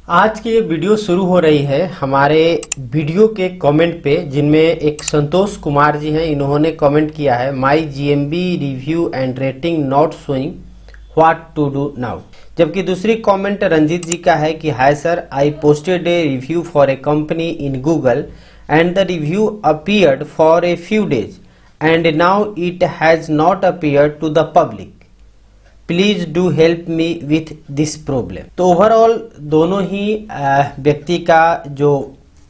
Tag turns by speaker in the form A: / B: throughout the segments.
A: आज की ये वीडियो शुरू हो रही है हमारे वीडियो के कमेंट पे, जिनमें एक संतोष कुमार जी हैं। इन्होंने कमेंट किया है, my GMB review and rating not showing, what to do now. जबकि दूसरी कमेंट रंजीत जी का है कि hi sir, I posted a review for a company in Google and the review appeared for a few days and now it has not appeared to the public, please do help me with this problem. तो overall दोनों ही व्यक्ति का जो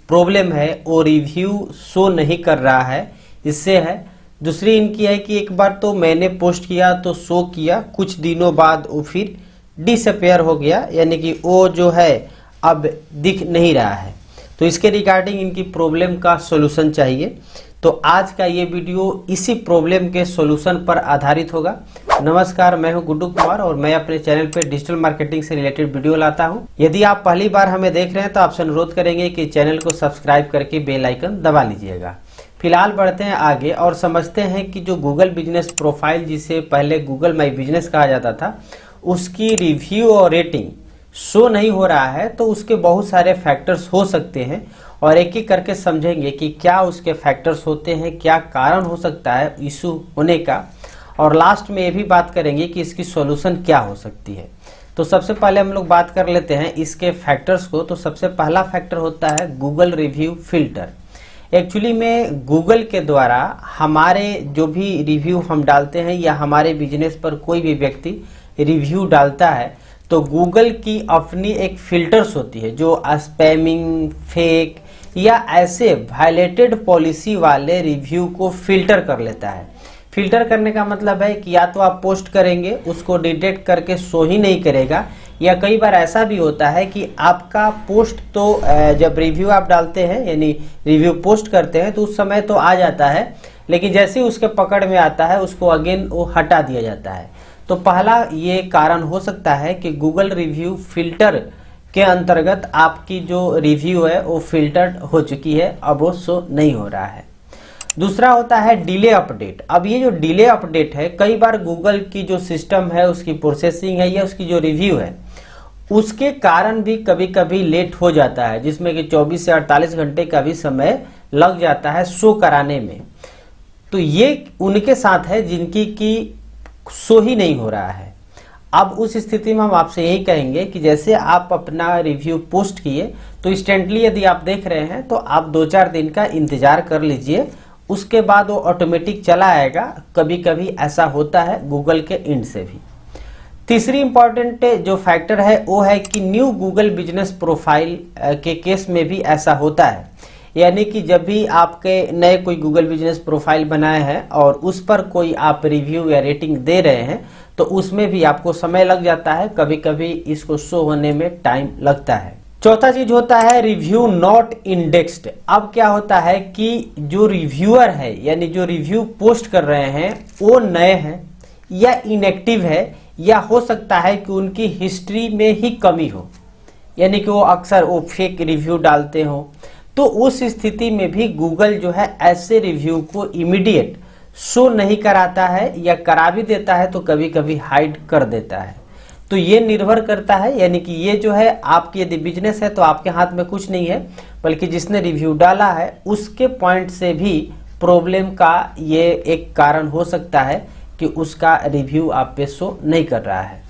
A: problem है वो review show नहीं कर रहा है, इससे है। दूसरी इनकी है कि एक बार तो मैंने पोस्ट किया तो शो किया, कुछ दिनों बाद वो फिर डिसअपेयर हो गया, यानी कि वो जो है अब दिख नहीं रहा है। तो इसके रिगार्डिंग इनकी प्रॉब्लम का सॉल्यूशन चाहिए। तो आज का ये वीडियो इसी प्रॉब्लम के सॉल्यूशन पर आधारित होगा। नमस्कार, मैं हूं गुड्डू कुमार और मैं अपने चैनल पे डिजिटल मार्केटिंग से रिलेटेड वीडियो लाता हूं। यदि आप पहली बार हमें देख रहे हैं तो आपसे अनुरोध करेंगे कि चैनल को सब्सक्राइब करके बेल आइकन दबा लीजिएगा। फिलहाल बढ़ते हैं आगे और समझते हैं कि जो गूगल बिजनेस प्रोफाइल, जिसे पहले गूगल माई बिजनेस कहा जाता था, उसकी रिव्यू और रेटिंग शो नहीं हो रहा है। तो उसके बहुत सारे फैक्टर्स हो सकते हैं और एक एक करके समझेंगे कि क्या उसके फैक्टर्स होते हैं, क्या कारण हो सकता है इशू होने का, और लास्ट में ये भी बात करेंगे कि इसकी सॉल्यूशन क्या हो सकती है। तो सबसे पहले हम लोग बात कर लेते हैं इसके फैक्टर्स को। तो सबसे पहला फैक्टर होता है गूगल रिव्यू फिल्टर। एक्चुअली में गूगल के द्वारा हमारे जो भी रिव्यू हम डालते हैं या हमारे बिजनेस पर कोई भी व्यक्ति रिव्यू डालता है तो गूगल की अपनी एक फिल्टर्स होती है जो स्पैमिंग, फेक या ऐसे वायलेटेड पॉलिसी वाले रिव्यू को फिल्टर कर लेता है। फिल्टर करने का मतलब है कि या तो आप पोस्ट करेंगे, उसको डिटेक्ट करके शो ही नहीं करेगा, या कई बार ऐसा भी होता है कि आपका पोस्ट तो जब रिव्यू आप डालते हैं यानी रिव्यू पोस्ट करते हैं तो उस समय तो आ जाता है, लेकिन जैसे ही उसके पकड़ में आता है उसको अगेन वो हटा दिया जाता है। तो पहला ये कारण हो सकता है कि गूगल रिव्यू फिल्टर के अंतर्गत आपकी जो रिव्यू है वो फिल्टर्ड हो चुकी है, अब वो शो नहीं हो रहा है। दूसरा होता है डिले अपडेट। अब ये जो डिले अपडेट है, कई बार गूगल की जो सिस्टम है उसकी प्रोसेसिंग है या उसकी जो रिव्यू है उसके कारण भी कभी कभी लेट हो जाता है, जिसमें कि 24 से 48 घंटे का भी समय लग जाता है शो कराने में। तो ये उनके साथ है जिनकी की शो ही नहीं हो रहा है। अब उस स्थिति में हम आपसे यही कहेंगे कि जैसे आप अपना रिव्यू पोस्ट किए तो इंस्टेंटली यदि आप देख रहे हैं तो आप 2-4 दिन का इंतजार कर लीजिए, उसके बाद वो ऑटोमेटिक चला आएगा। कभी कभी ऐसा होता है गूगल के एंड से भी। तीसरी इंपॉर्टेंट जो फैक्टर है वो है कि न्यू गूगल बिजनेस प्रोफाइल के केस में भी ऐसा होता है, यानी कि जब भी आपके नए कोई गूगल बिजनेस प्रोफाइल बनाए हैं और उस पर कोई आप रिव्यू या रेटिंग दे रहे हैं तो उसमें भी आपको समय लग जाता है, कभी कभी इसको शो होने में टाइम लगता है। चौथा चीज होता है रिव्यू नॉट इंडेक्स्ड। अब क्या होता है कि जो रिव्यूअर है यानी जो रिव्यू पोस्ट कर रहे हैं वो नए हैं या इनएक्टिव है, या हो सकता है कि उनकी हिस्ट्री में ही कमी हो, यानी कि वो अक्सर वो फेक रिव्यू डालते हो। तो उस स्थिति में भी गूगल जो है ऐसे रिव्यू को इमीडिएट शो नहीं कराता है, या करा भी देता है तो कभी कभी हाइड कर देता है। तो ये निर्भर करता है, यानी कि ये जो है आपकी यदि बिजनेस है तो आपके हाथ में कुछ नहीं है, बल्कि जिसने रिव्यू डाला है उसके पॉइंट से भी प्रॉब्लम का ये एक कारण हो सकता है कि उसका रिव्यू आप पे शो नहीं कर रहा है।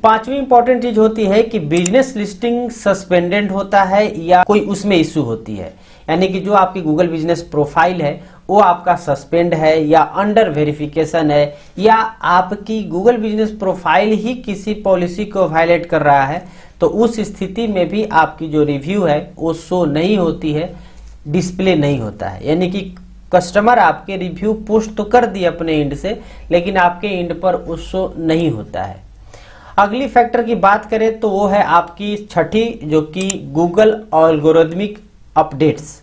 A: पांचवी इंपॉर्टेंट चीज होती है कि बिजनेस लिस्टिंग सस्पेंडेड होता है या कोई उसमें इशू होती है, यानी कि जो आपकी गूगल बिजनेस प्रोफाइल है वो आपका सस्पेंड है या अंडर वेरिफिकेशन है, या आपकी गूगल बिजनेस प्रोफाइल ही किसी पॉलिसी को वायलेट कर रहा है। तो उस स्थिति में भी आपकी जो रिव्यू है वो शो नहीं होती है, डिस्प्ले नहीं होता है, यानी कि कस्टमर आपके रिव्यू पोस्ट तो कर दिए अपने एंड से, लेकिन आपके एंड पर वो शो नहीं होता है। अगली फैक्टर की बात करें तो वो है आपकी छठी, जो कि गूगल एल्गोरिथमिक अपडेट्स।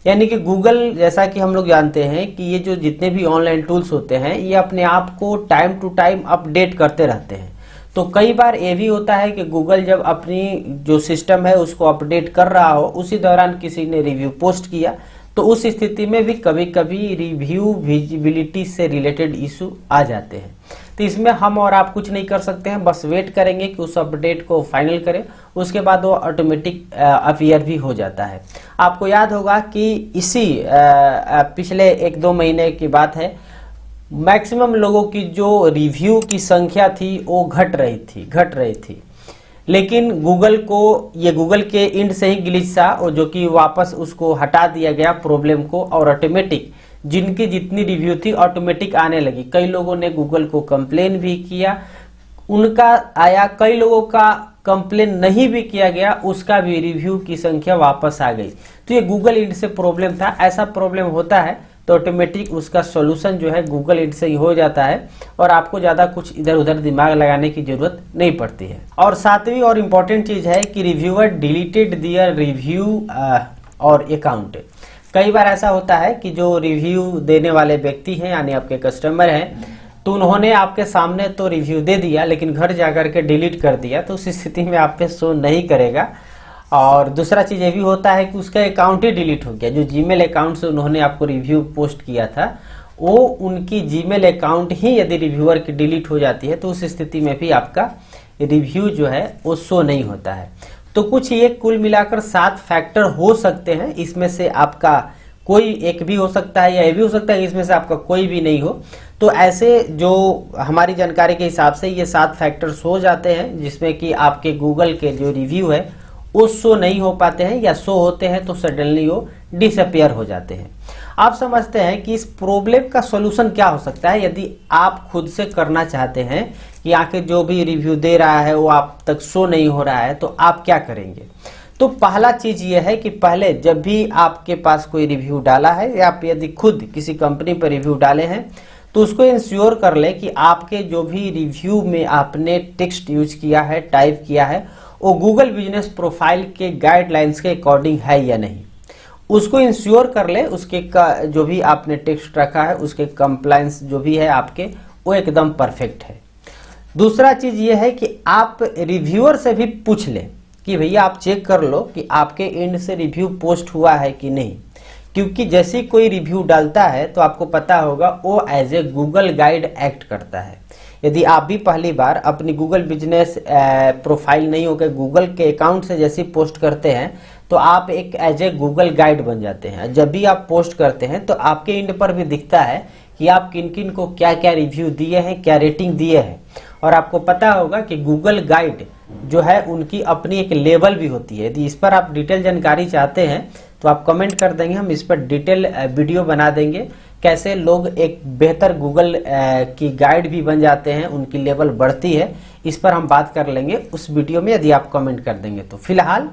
A: यानी कि गूगल, जैसा कि हम लोग जानते हैं कि ये जो जितने भी ऑनलाइन टूल्स होते हैं ये अपने आप को टाइम टू टाइम अपडेट करते रहते हैं। तो कई बार ये भी होता है कि गूगल जब अपनी जो सिस्टम है उसको अपडेट कर रहा हो, उसी दौरान किसी ने रिव्यू पोस्ट किया, तो उस स्थिति में भी कभी कभी रिव्यू विजिबिलिटी से रिलेटेड इशू आ जाते हैं। तो इसमें हम और आप कुछ नहीं कर सकते हैं, बस वेट करेंगे कि उस अपडेट को फाइनल करें, उसके बाद वो ऑटोमेटिक अपीयर भी हो जाता है। आपको याद होगा कि इसी पिछले 1-2 महीने की बात है, मैक्सिमम लोगों की जो रिव्यू की संख्या थी वो घट रही थी, लेकिन गूगल को, ये गूगल के एंड से ही ग्लिच था, और जो कि वापस उसको हटा दिया गया प्रॉब्लम को, और ऑटोमेटिक जिनकी जितनी रिव्यू थी ऑटोमेटिक आने लगी। कई लोगों ने गूगल को कंप्लेन भी किया, उनका आया, कई लोगों का कंप्लेन नहीं भी किया गया, उसका भी रिव्यू की संख्या वापस आ गई। तो ये गूगल एंड से प्रॉब्लम था। ऐसा प्रॉब्लम होता है तो ऑटोमेटिक उसका सॉल्यूशन जो है गूगल एंड से ही हो जाता है, और आपको ज़्यादा कुछ इधर उधर दिमाग लगाने की जरूरत नहीं पड़ती है। और सातवीं और इम्पॉर्टेंट चीज़ है कि रिव्यूअर डिलीटेड दियर रिव्यू और अकाउंट। कई बार ऐसा होता है कि जो रिव्यू देने वाले व्यक्ति हैं, यानी आपके कस्टमर हैं, तो उन्होंने आपके सामने तो रिव्यू दे दिया, लेकिन घर जाकर के डिलीट कर दिया, तो उस स्थिति में आप पे शो नहीं करेगा। और दूसरा चीज़ ये भी होता है कि उसका अकाउंट ही डिलीट हो गया। जो जीमेल अकाउंट से उन्होंने आपको रिव्यू पोस्ट किया था, वो उनकी जीमेल अकाउंट ही यदि रिव्यूअर की डिलीट हो जाती है, तो उस स्थिति में भी आपका रिव्यू जो है वो शो नहीं होता है। तो कुछ ये कुल मिलाकर 7 फैक्टर हो सकते हैं, इसमें से आपका कोई एक भी हो सकता है, या ये भी हो सकता है इसमें से आपका कोई भी नहीं हो। तो ऐसे जो हमारी जानकारी के हिसाब से ये 7 फैक्टर्स हो जाते हैं, जिसमें कि आपके गूगल के जो रिव्यू है वो शो नहीं हो पाते हैं, या शो होते हैं तो सडनली वो डिसअपियर हो जाते हैं। आप समझते हैं कि इस प्रॉब्लम का सॉल्यूशन क्या हो सकता है यदि आप खुद से करना चाहते हैं कि आखिर जो भी रिव्यू दे रहा है वो आप तक शो नहीं हो रहा है, तो आप क्या करेंगे। तो पहला चीज ये है कि पहले जब भी आपके पास कोई रिव्यू डाला है, या आप यदि खुद किसी कंपनी पर रिव्यू डाले हैं, तो उसको इंश्योर कर ले कि आपके जो भी रिव्यू में आपने टेक्स्ट यूज किया है, टाइप किया है, वो गूगल बिजनेस प्रोफाइल के गाइडलाइंस के अकॉर्डिंग है या नहीं, उसको इंश्योर कर ले। उसके का जो भी आपने टेक्स्ट रखा है, उसके कंप्लायंस जो भी है आपके, वो एकदम परफेक्ट है। दूसरा चीज ये है कि आप रिव्यूअर से भी पूछ ले कि भैया आप चेक कर लो कि आपके एंड से रिव्यू पोस्ट हुआ है कि नहीं, क्योंकि जैसे कोई रिव्यू डालता है तो आपको पता होगा वो as a Google guide act करता है। यदि आप भी पहली बार अपनी गूगल बिजनेस प्रोफाइल नहीं होकर गूगल के अकाउंट से जैसे पोस्ट करते हैं, तो आप एक एज ए गूगल गाइड बन जाते हैं। जब भी आप पोस्ट करते हैं तो आपके एंड पर भी दिखता है कि आप किन किन को क्या क्या रिव्यू दिए हैं, क्या रेटिंग दिए हैं। और आपको पता होगा कि गूगल गाइड जो है उनकी अपनी एक लेवल भी होती है। यदि इस पर आप डिटेल जानकारी चाहते हैं तो आप कमेंट कर देंगे, हम इस पर डिटेल वीडियो बना देंगे, कैसे लोग एक बेहतर गूगल की गाइड भी बन जाते हैं, उनकी लेवल बढ़ती है। इस पर हम बात कर लेंगे उस वीडियो में, यदि आप कमेंट कर देंगे तो। फिलहाल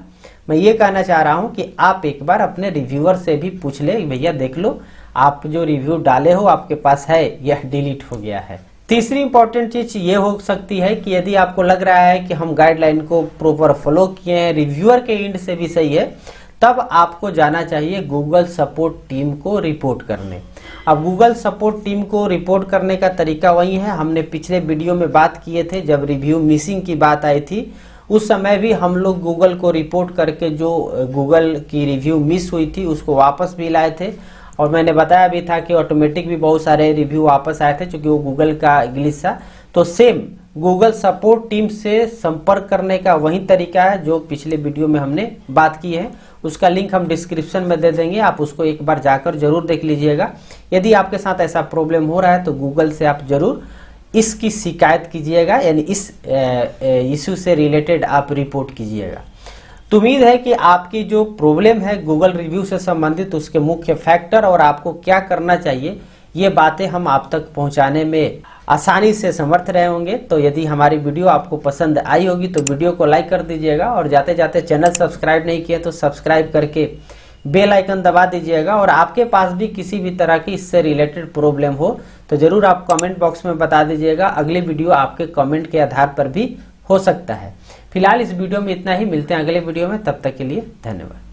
A: मैं ये कहना चाह रहा हूँ कि आप एक बार अपने रिव्यूअर से भी पूछ ले, भैया देख लो आप जो रिव्यू डाले हो आपके पास है या डिलीट हो गया है। तीसरी इंपॉर्टेंट चीज ये हो सकती है कि यदि आपको लग रहा है कि हम गाइडलाइन को प्रॉपर फॉलो किए हैं, रिव्यूअर के एंड से भी सही है, तब आपको जाना चाहिए गूगल सपोर्ट टीम को रिपोर्ट करने। अब गूगल सपोर्ट टीम को रिपोर्ट करने का तरीका वही है, हमने पिछले वीडियो में बात किए थे जब रिव्यू मिसिंग की बात आई थी, उस समय भी हम लोग गूगल को रिपोर्ट करके जो गूगल की रिव्यू मिस हुई थी उसको वापस भी लाए थे। और मैंने बताया भी था कि ऑटोमेटिक भी बहुत सारे रिव्यू वापस आए थे क्योंकि वो गूगल का ग्लिच था। तो सेम गूगल सपोर्ट टीम से संपर्क करने का वही तरीका है जो पिछले वीडियो में हमने बात की है, उसका लिंक हम डिस्क्रिप्शन में दे देंगे, आप उसको एक बार जाकर जरूर देख लीजिएगा। यदि आपके साथ ऐसा प्रॉब्लम हो रहा है तो गूगल से आप जरूर इसकी शिकायत कीजिएगा, यानी इस इशू से रिलेटेड आप रिपोर्ट कीजिएगा। तो उम्मीद है कि आपकी जो प्रॉब्लम है गूगल रिव्यू से संबंधित, उसके मुख्य फैक्टर और आपको क्या करना चाहिए, ये बातें हम आप तक पहुंचाने में आसानी से समर्थ रहे होंगे। तो यदि हमारी वीडियो आपको पसंद आई होगी तो वीडियो को लाइक कर दीजिएगा, और जाते जाते चैनल सब्सक्राइब नहीं किया तो सब्सक्राइब करके बेल आइकन दबा दीजिएगा। और आपके पास भी किसी भी तरह की इससे रिलेटेड प्रॉब्लम हो तो जरूर आप कमेंट बॉक्स में बता दीजिएगा, अगली वीडियो आपके कमेंट के आधार पर भी हो सकता है। फिलहाल इस वीडियो में इतना ही, मिलते हैं अगले वीडियो में, तब तक के लिए धन्यवाद।